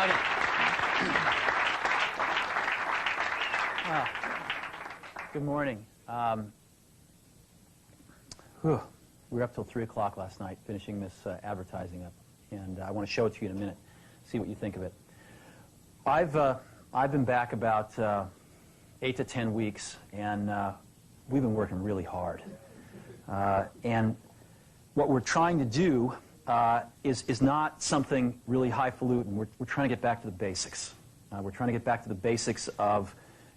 everybody. Good morning. We were up till 3 o'clock last night finishing this advertising up, and I want to show it to you in a minute, see what you think of it. I've been back about 8 to 10 weeks, and we've been working really hard. And what we're trying to do is not something really highfalutin. We're trying to get back to the basics. We're trying to get back to the basics of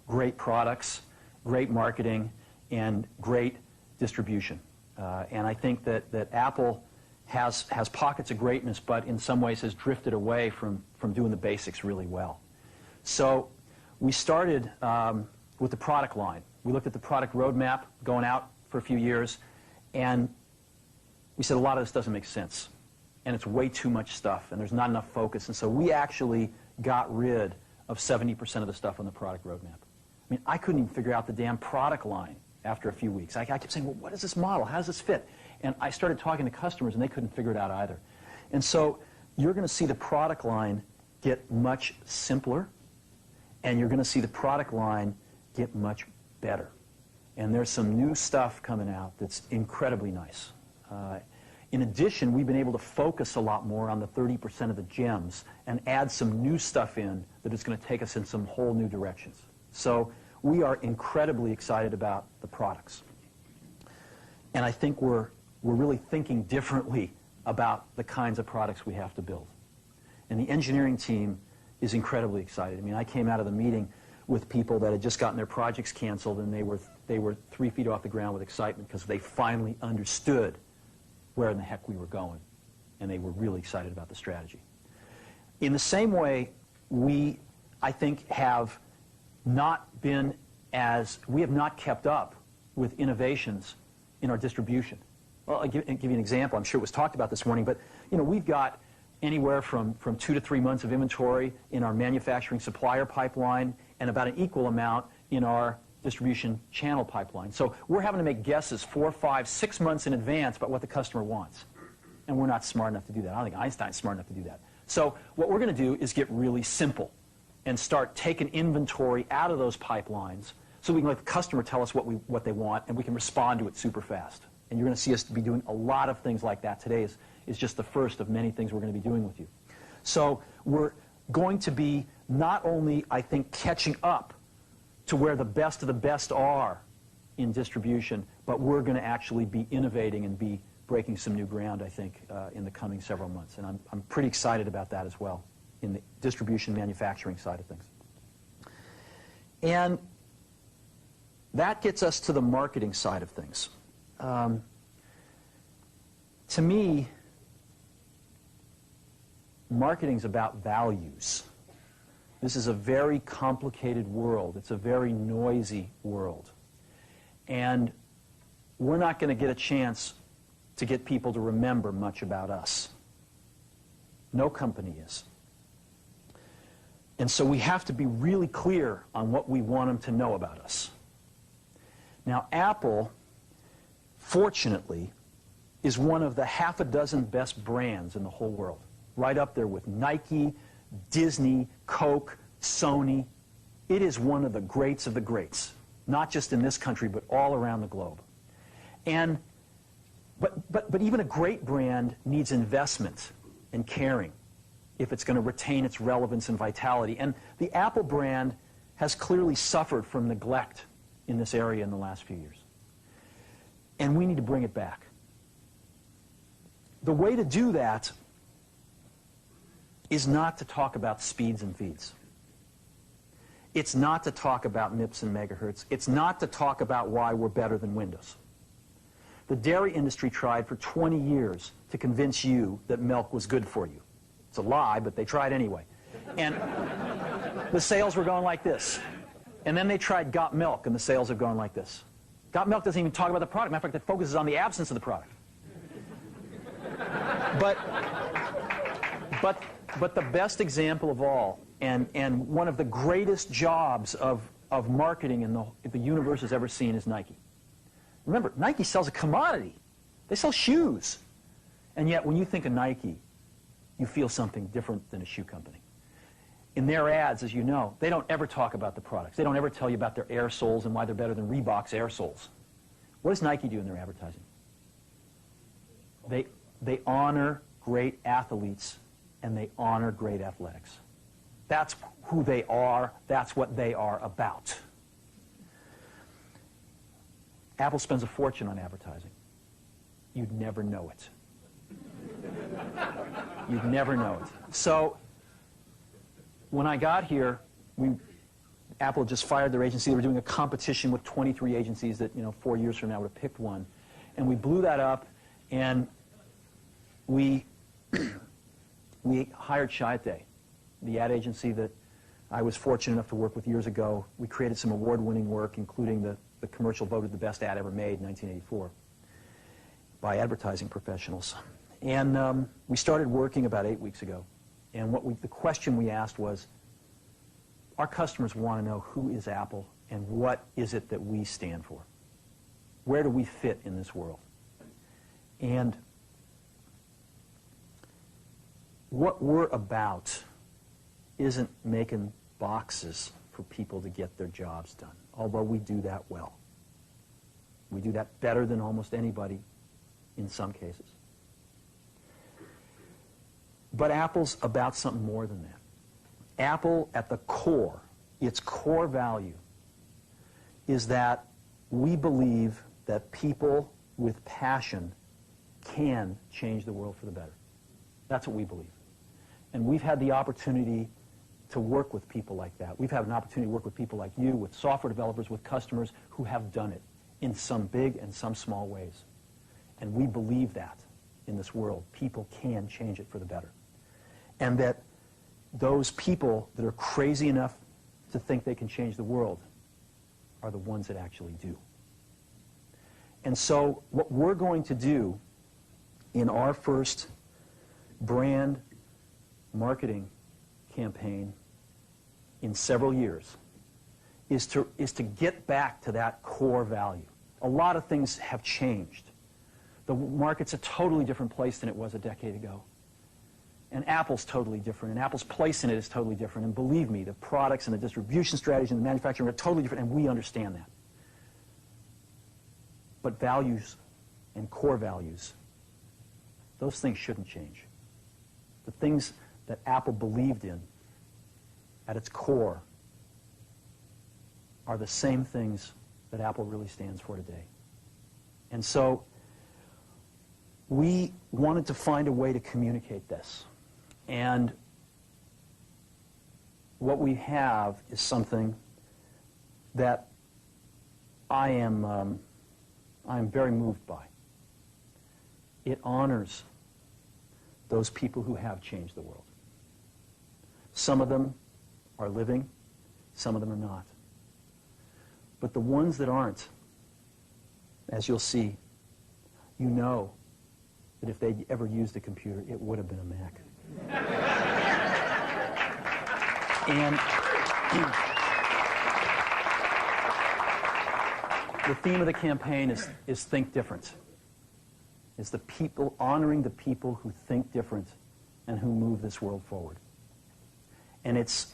great products, great marketing, and great distribution. And I think that Apple has pockets of greatness, but in some ways has drifted away from doing the basics really well. So we started with the product line. We looked at the product roadmap going out for a few years, and we said a lot of this doesn't make sense. And it's way too much stuff, and there's not enough focus. And so we actually got rid of 70% of the stuff on the product roadmap. I mean, I couldn't even figure out the damn product line after a few weeks. I kept saying, well, what is this model? How does this fit? And I started talking to customers, and they couldn't figure it out either. And so you're going to see the product line get much simpler, and you're going to see the product line get much better. And there's some new stuff coming out that's incredibly nice. In addition, we've been able to focus a lot more on the 30% of the gems and add some new stuff in that is going to take us in some whole new directions. So we are incredibly excited about the products. And I think we're really thinking differently about the kinds of products we have to build. And the engineering team is incredibly excited. I mean, I came out of the meeting with people that had just gotten their projects canceled, and they were 3 feet off the ground with excitement because they finally understood where in the heck we were going, and they were really excited about the strategy. In the same way, we, I think, have not kept up with innovations in our distribution. Well, I'll give you an example. I'm sure it was talked about this morning, but we've got anywhere from 2 to 3 months of inventory in our manufacturing supplier pipeline, and about an equal amount in our distribution channel pipeline. So we're having to make guesses 4, 5, 6 months in advance about what the customer wants. And we're not smart enough to do that. I don't think Einstein's smart enough to do that. So what we're going to do is get really simple and start taking inventory out of those pipelines so we can let the customer tell us what they want, and we can respond to it super fast. And you're going to see us be doing a lot of things like that. Today is just the first of many things we're going to be doing with you. So we're going to be not only, I think, catching up to where the best of the best are in distribution, but we're going to actually be innovating and be breaking some new ground, I think, in the coming several months. And I'm pretty excited about that as well in the distribution manufacturing side of things. And that gets us to the marketing side of things. To me, marketing's about values. This is a very complicated world. It's a very noisy world. And we're not going to get a chance to get people to remember much about us. No company is. And so we have to be really clear on what we want them to know about us. Now, Apple, fortunately, is one of the half a dozen best brands in the whole world. Right up there with Nike, Disney, Coke, Sony. It is one of the greats of the greats, not just in this country, but all around the globe. But even a great brand needs investment and caring if it's going to retain its relevance and vitality. And the Apple brand has clearly suffered from neglect in this area in the last few years. And we need to bring it back. The way to do that is not to talk about speeds and feeds. It's not to talk about MIPS and megahertz. It's not to talk about why we're better than Windows. The dairy industry tried for 20 years to convince you that milk was good for you. It's a lie, but they tried anyway. And the sales were going like this. And then they tried Got Milk, and the sales have gone like this. Got Milk doesn't even talk about the product. Matter of fact, it focuses on the absence of the product. But the best example of all, and one of the greatest jobs of marketing the universe has ever seen is Nike. Remember, Nike sells a commodity. They sell shoes. And yet, when you think of Nike, you feel something different than a shoe company. in their ads, as you know, they don't ever talk about the products. They don't ever tell you about their air soles and why they're better than Reebok's air soles. What does Nike do in their advertising? They honor great athletes, and they honor great athletics. That's who they are. That's what they are about. Apple spends a fortune on advertising. You'd never know it. You'd never know it. So when I got here, Apple just fired their agency. They were doing a competition with 23 agencies that, 4 years from now would have picked one. And we blew that up, and we hired Chiat, the ad agency that I was fortunate enough to work with years ago. We created some award-winning work, including the commercial voted the best ad ever made in 1984 by advertising professionals. And we started working about 8 weeks ago. And the question we asked was, our customers want to know who is Apple and what is it that we stand for? Where do we fit in this world? And what we're about isn't making boxes for people to get their jobs done, although we do that well. We do that better than almost anybody in some cases. But Apple's about something more than that. Apple, at the core, its core value, is that we believe that people with passion can change the world for the better. That's what we believe. And we've had the opportunity to work with people like that. We've had an opportunity to work with people like you, with software developers, with customers who have done it in some big and some small ways. And we believe that in this world. People can change it for the better. And that those people that are crazy enough to think they can change the world are the ones that actually do. And so what we're going to do in our first brand marketing campaign in several years is to get back to that core value. A lot of things have changed. The market's a totally different place than it was a decade ago. And Apple's totally different, and Apple's place in it is totally different. And believe me, the products and the distribution strategy and the manufacturing are totally different, and we understand that. But values and core values, those things shouldn't change. The things that Apple believed in at its core are the same things that Apple really stands for today. And so we wanted to find a way to communicate this. And what we have is something that I am very moved by. It honors those people who have changed the world. Some of them are living, some of them are not. But the ones that aren't, as you'll see, you know that if they'd ever used a computer, it would have been a Mac. And the theme of the campaign is Think Different. It's the people, honoring the people who think different and who move this world forward. And it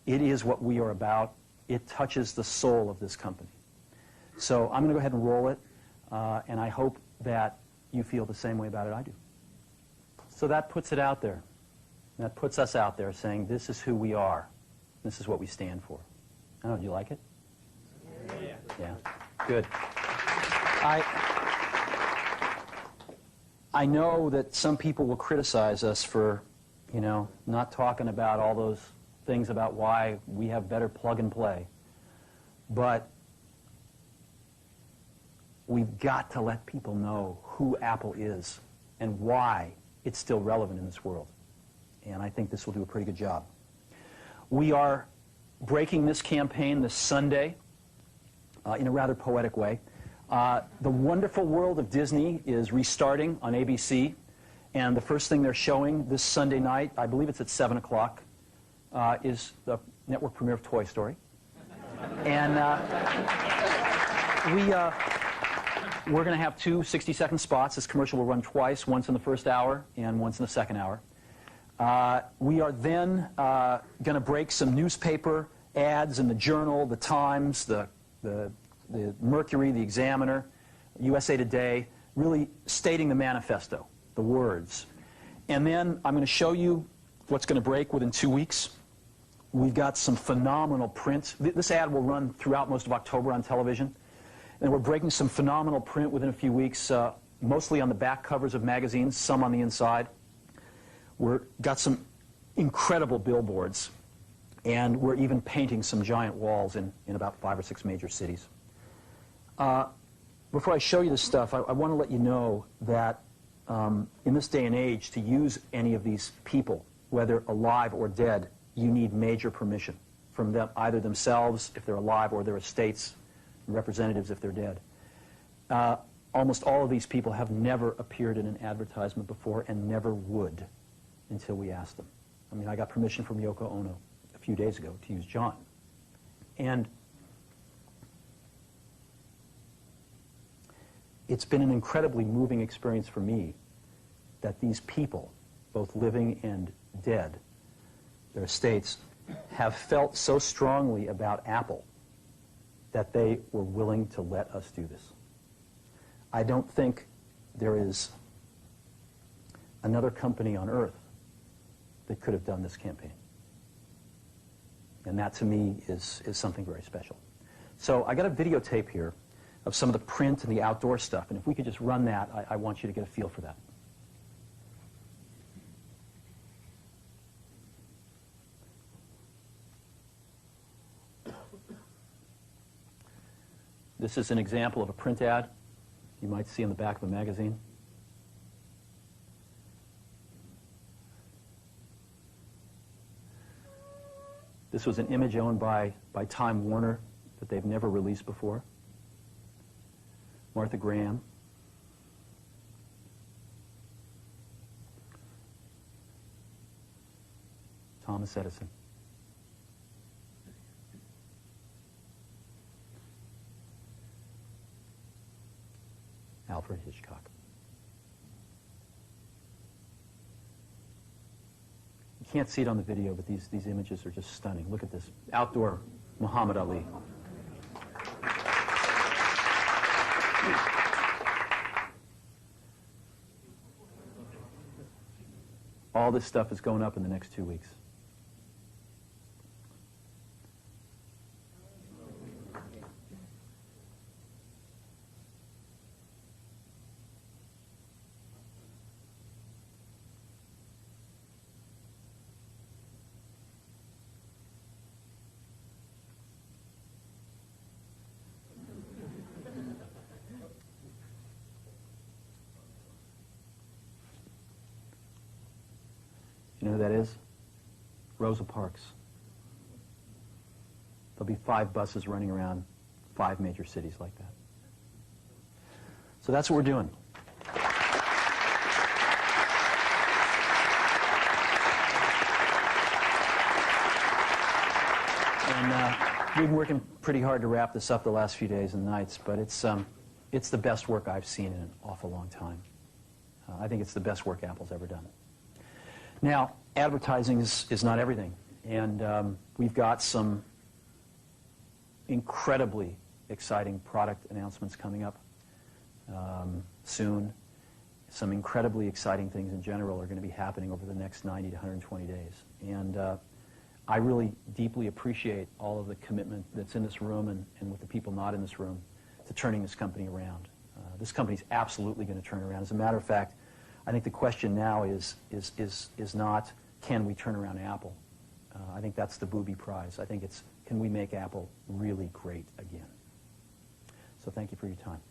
is what we are about. It touches the soul of this company. So I'm going to go ahead and roll it, and I hope that you feel the same way about it I do. So that puts it out there. That puts us out there saying, this is who we are. This is what we stand for. I don't know, do you like it? Yeah. Yeah, good. I know that some people will criticize us for, not talking about all those things about why we have better plug and play. But we've got to let people know who Apple is and why it's still relevant in this world. And I think this will do a pretty good job. We are breaking this campaign this Sunday in a rather poetic way. The Wonderful World of Disney is restarting on ABC. And the first thing they're showing this Sunday night, I believe it's at 7 o'clock, is the network premiere of Toy Story. And we're going to have two 60-second spots. This commercial will run twice, once in the first hour and once in the second hour. We are then going to break some newspaper ads in the Journal, the Times, the Mercury, the Examiner, USA Today, really stating the manifesto, the words. And then I'm going to show you what's going to break within 2 weeks. We've got some phenomenal print. This ad will run throughout most of October on television. And we're breaking some phenomenal print within a few weeks, mostly on the back covers of magazines, some on the inside. We've got some incredible billboards. And we're even painting some giant walls in about 5 or 6 major cities. Before I show you this stuff, I want to let you know that in this day and age, to use any of these people, whether alive or dead, you need major permission from them, either themselves, if they're alive, or their estates, representatives if they're dead. Almost all of these people have never appeared in an advertisement before and never would until we asked them. I mean, I got permission from Yoko Ono a few days ago to use John. And it's been an incredibly moving experience for me that these people, both living and dead, their estates, have felt so strongly about Apple that they were willing to let us do this. I don't think there is another company on earth that could have done this campaign. And that, to me, is something very special. So I got a videotape here of some of the print and the outdoor stuff, and if we could just run that, I want you to get a feel for that. This is an example of a print ad you might see in the back of a magazine. This was an image owned by Time Warner that they've never released before. Martha Graham. Thomas Edison. Alfred Hitchcock. You can't see it on the video, but these images are just stunning. Look at this. Outdoor Muhammad Ali. All this stuff is going up in the next 2 weeks. You know who that is? Rosa Parks. There'll be 5 buses running around 5 major cities like that. So that's what we're doing. And we've been working pretty hard to wrap this up the last few days and nights, but it's the best work I've seen in an awful long time. I think it's the best work Apple's ever done. Now, advertising is not everything, and we've got some incredibly exciting product announcements coming up soon. Some incredibly exciting things in general are going to be happening over the next 90 to 120 days. And I really deeply appreciate all of the commitment that's in this room and with the people not in this room to turning this company around. This company's absolutely going to turn around. As a matter of fact, I think the question now is not, can we turn around Apple? I think that's the booby prize. I think it's, can we make Apple really great again? So thank you for your time.